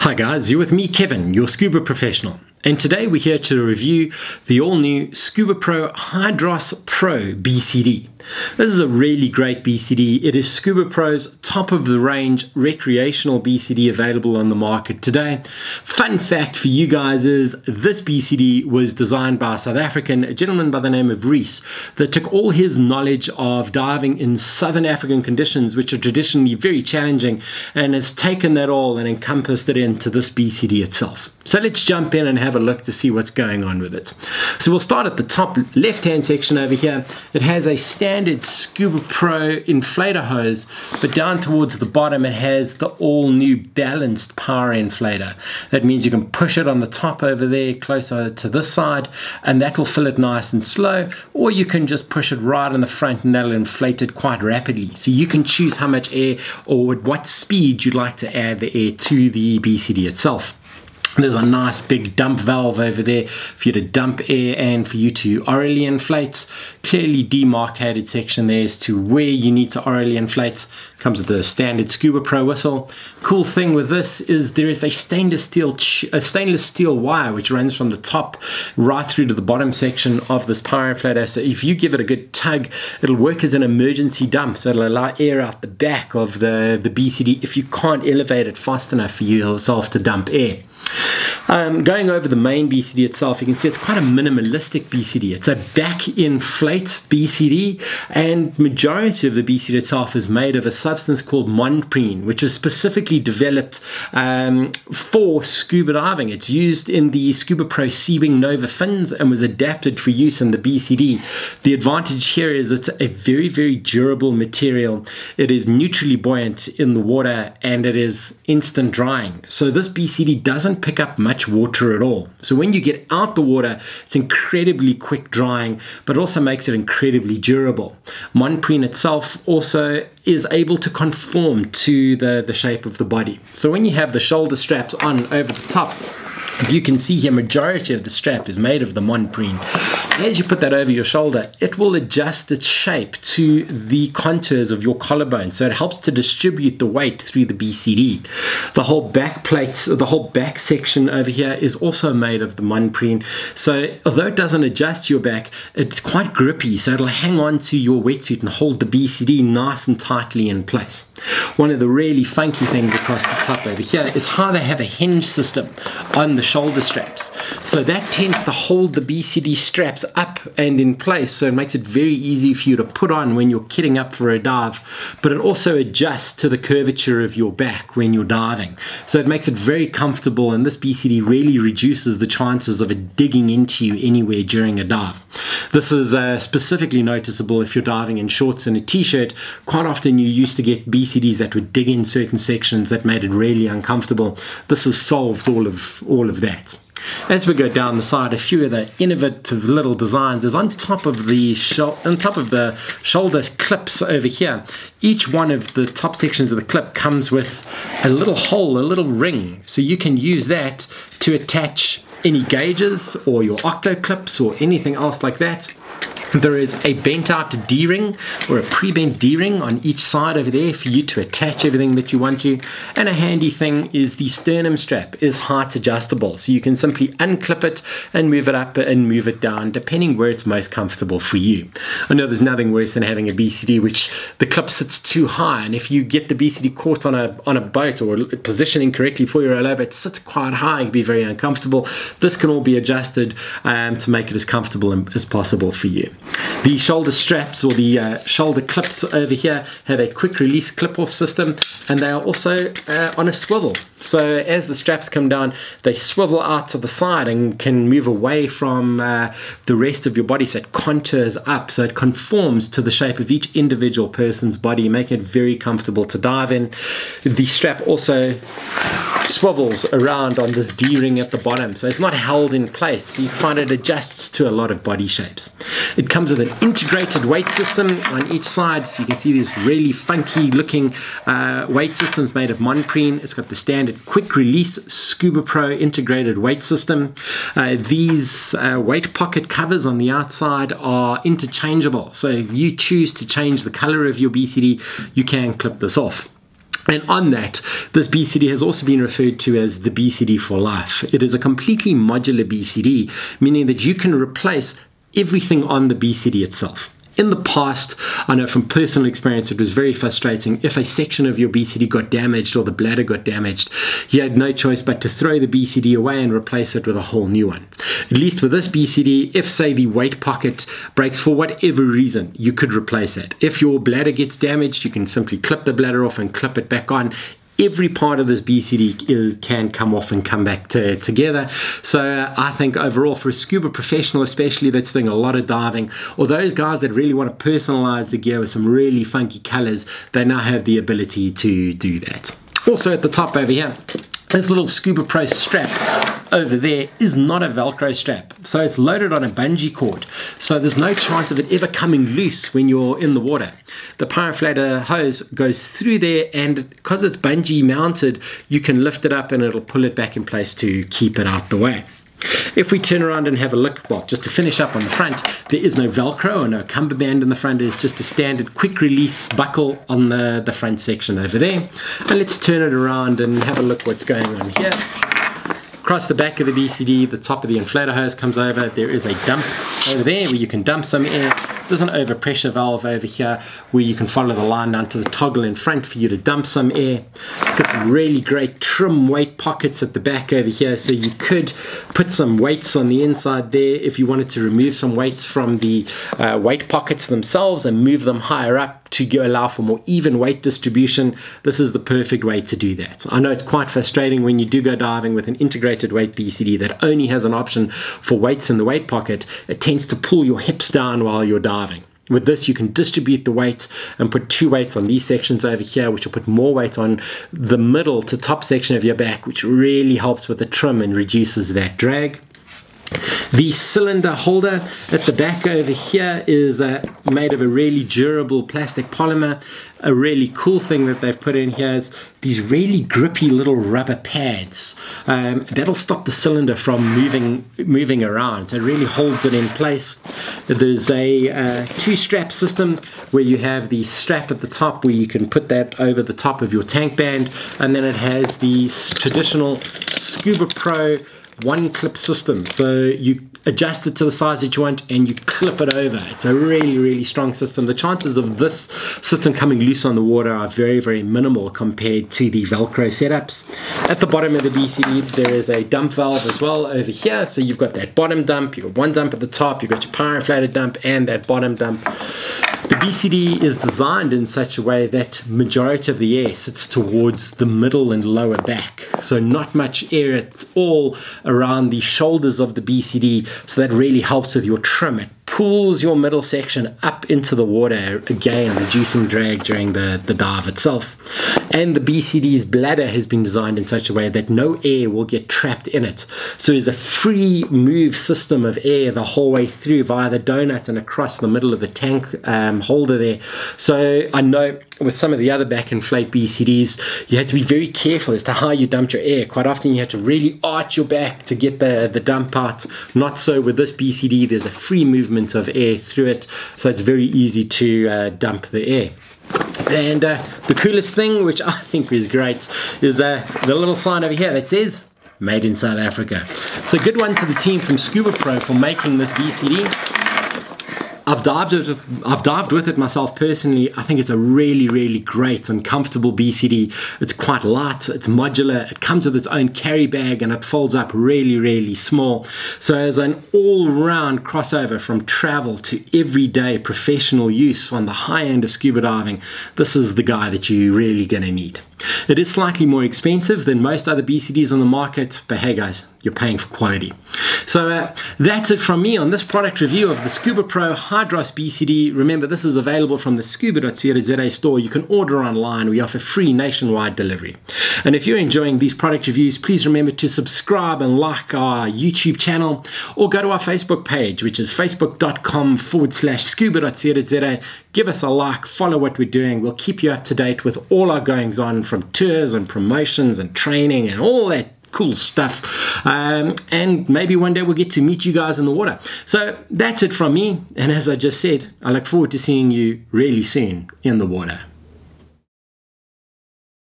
Hi guys, you're with me Kevin, your scuba professional, and today we're here to review the all-new ScubaPro Hydros Pro BCD. This is a really great BCD. It is ScubaPro's top-of-the-range recreational BCD available on the market today. Fun fact for you guys is this BCD was designed by a South African, a gentleman by the name of Reese, that took all his knowledge of diving in Southern African conditions, which are traditionally very challenging, and has taken that all and encompassed it into this BCD itself. So let's jump in and have a look to see what's going on with it. So we'll start at the top left-hand section over here. It has a standard ScubaPro inflator hose, but down towards the bottom it has the all-new balanced power inflator. That means you can push it on the top over there closer to this side, and that will fill it nice and slow, or you can just push it right in the front and that'll inflate it quite rapidly. So you can choose how much air or at what speed you'd like to add the air to the BCD itself. There's a nice big dump valve over there for you to dump air and for you to orally inflate. Clearly demarcated section there as to where you need to orally inflate. Comes with the standard ScubaPro whistle. Cool thing with this is there is a stainless steel wire which runs from the top right through to the bottom section of this power inflator. So if you give it a good tug, it'll work as an emergency dump. So it'll allow air out the back of the BCD if you can't elevate it fast enough for yourself to dump air. Going over the main BCD itself, you can see it's quite a minimalistic BCD. It's a back inflate BCD, and majority of the BCD itself is made of a substance called Monprene, which was specifically developed for scuba diving. It's used in the ScubaPro Seawing Nova fins and was adapted for use in the BCD. The advantage here is it's a very, very durable material. It is neutrally buoyant in the water and it is instant drying. So this BCD doesn't pick up much water at all. So when you get out the water, it's incredibly quick drying, but also makes it incredibly durable. Monprene itself also is able to conform to the shape of the body. So when you have the shoulder straps on over the top, you can see here majority of the strap is made of the Monprene. As you put that over your shoulder, it will adjust its shape to the contours of your collarbone, so it helps to distribute the weight through the BCD. The whole back plates, the whole back section over here is also made of the Monprene. So although it doesn't adjust your back, it's quite grippy, so it'll hang on to your wetsuit and hold the BCD nice and tightly in place. One of the really funky things across the top over here is how they have a hinge system on the shoulder straps. So that tends to hold the BCD straps up and in place, so it makes it very easy for you to put on when you're kitting up for a dive, but it also adjusts to the curvature of your back when you're diving. So it makes it very comfortable, and this BCD really reduces the chances of it digging into you anywhere during a dive. This is specifically noticeable if you're diving in shorts and a t-shirt. Quite often you used to get BCDs that would dig in certain sections that made it really uncomfortable. This has solved all of that. As we go down the side, a few of the innovative little designs is on top of the shoulder clips over here. Each one of the top sections of the clip comes with a little hole, a little ring, so you can use that to attach any gauges or your octo clips or anything else like that. There is a bent out D-ring or a pre-bent D-ring on each side over there for you to attach everything that you want to. And a handy thing is the sternum strap is height adjustable, so you can simply unclip it and move it up and move it down depending where it's most comfortable for you. I know there's nothing worse than having a BCD which the clip sits too high, and if you get the BCD caught on a boat or positioning correctly for your rollover, it sits quite high, it can be very uncomfortable. This can all be adjusted to make it as comfortable as possible for you. The shoulder straps or the shoulder clips over here have a quick release clip off system, and they are also on a swivel. So as the straps come down, they swivel out to the side and can move away from the rest of your body, so it contours up, so it conforms to the shape of each individual person's body, making it very comfortable to dive in. The strap also swivels around on this D-ring at the bottom, so it's not held in place, so you find it adjusts to a lot of body shapes. It comes with an integrated weight system on each side, so you can see these really funky looking weight systems made of Monprene. It's got the standard quick release ScubaPro integrated weight system. These weight pocket covers on the outside are interchangeable, so if you choose to change the color of your BCD, you can clip this off. And on that, this BCD has also been referred to as the BCD for life. It is a completely modular BCD, meaning that you can replace everything on the BCD itself. In the past, I know from personal experience, it was very frustrating. If a section of your BCD got damaged or the bladder got damaged, you had no choice but to throw the BCD away and replace it with a whole new one. At least with this BCD, if say the weight pocket breaks for whatever reason, you could replace it. If your bladder gets damaged, you can simply clip the bladder off and clip it back on. Every part of this BCD can come off and come back together. So I think overall, for a scuba professional especially that's doing a lot of diving, or those guys that really want to personalize the gear with some really funky colors, they now have the ability to do that. Also at the top over here, this little ScubaPro strap over there is not a Velcro strap, so it's loaded on a bungee cord, so there's no chance of it ever coming loose when you're in the water. The Powerflatter hose goes through there, and because it's bungee mounted, you can lift it up and it'll pull it back in place to keep it out the way. If we turn around and have a look, well, just to finish up on the front, there is no Velcro or no cummerband in the front. It's just a standard quick release buckle on the front section over there. And let's turn it around and have a look what's going on here. Across the back of the BCD, the top of the inflator hose comes over. There is a dump over there where you can dump some air. There's an overpressure valve over here where you can follow the line down to the toggle in front for you to dump some air. It's got some really great trim weight pockets at the back over here, so you could put some weights on the inside there if you wanted to remove some weights from the weight pockets themselves and move them higher up to allow for more even weight distribution. This is the perfect way to do that. I know it's quite frustrating when you do go diving with an integrated weight BCD that only has an option for weights in the weight pocket. It tends to pull your hips down while you're diving. With this, you can distribute the weight and put 2 weights on these sections over here, which will put more weight on the middle to top section of your back, which really helps with the trim and reduces that drag. The cylinder holder at the back over here is made of a really durable plastic polymer. A really cool thing that they've put in here is these really grippy little rubber pads. That'll stop the cylinder from moving around, so it really holds it in place. There's a 2-strap system where you have the strap at the top where you can put that over the top of your tank band, and then it has the traditional ScubaPro 1-clip system, so you adjust it to the size that you want and you clip it over. It's a really strong system. The chances of this system coming loose on the water are very minimal compared to the Velcro setups. At the bottom of the BCD there is a dump valve as well over here, so you've got that bottom dump, you've got one dump at the top, you've got your power inflated dump and that bottom dump. The BCD is designed in such a way that majority of the air sits towards the middle and lower back, so not much air at all around the shoulders of the BCD, so that really helps with your trim. It pulls your middle section up into the water, again reducing drag during the dive itself. And the BCD's bladder has been designed in such a way that no air will get trapped in it, so there's a free move system of air the whole way through via the donut and across the middle of the tank holder there. So I know with some of the other back inflate BCDs you have to be very careful as to how you dump your air. Quite often you have to really arch your back to get the dump out. Not so with this BCD. There's a free movement of air through it, so it's very easy to dump the air. And the coolest thing, which I think is great, is the little sign over here that says made in South Africa. So good one to the team from ScubaPro for making this BCD. I've dived with it myself personally. I think it's a really great and comfortable BCD. It's quite light, it's modular, it comes with its own carry bag, and it folds up really small. So as an all-round crossover from travel to everyday professional use on the high end of scuba diving, this is the guy that you're really gonna need. It is slightly more expensive than most other BCDs on the market, but hey guys, you're paying for quality. So that's it from me on this product review of the ScubaPro Hydros BCD. Remember, this is available from the scuba.co.za store. You can order online. We offer free nationwide delivery. And if you're enjoying these product reviews, please remember to subscribe and like our YouTube channel, or go to our Facebook page, which is facebook.com/scuba.co.za. Give us a like, follow what we're doing. We'll keep you up to date with all our goings on, from tours and promotions and training and all that cool stuff, and maybe one day we'll get to meet you guys in the water. So that's it from me, and as I just said, I look forward to seeing you really soon in the water.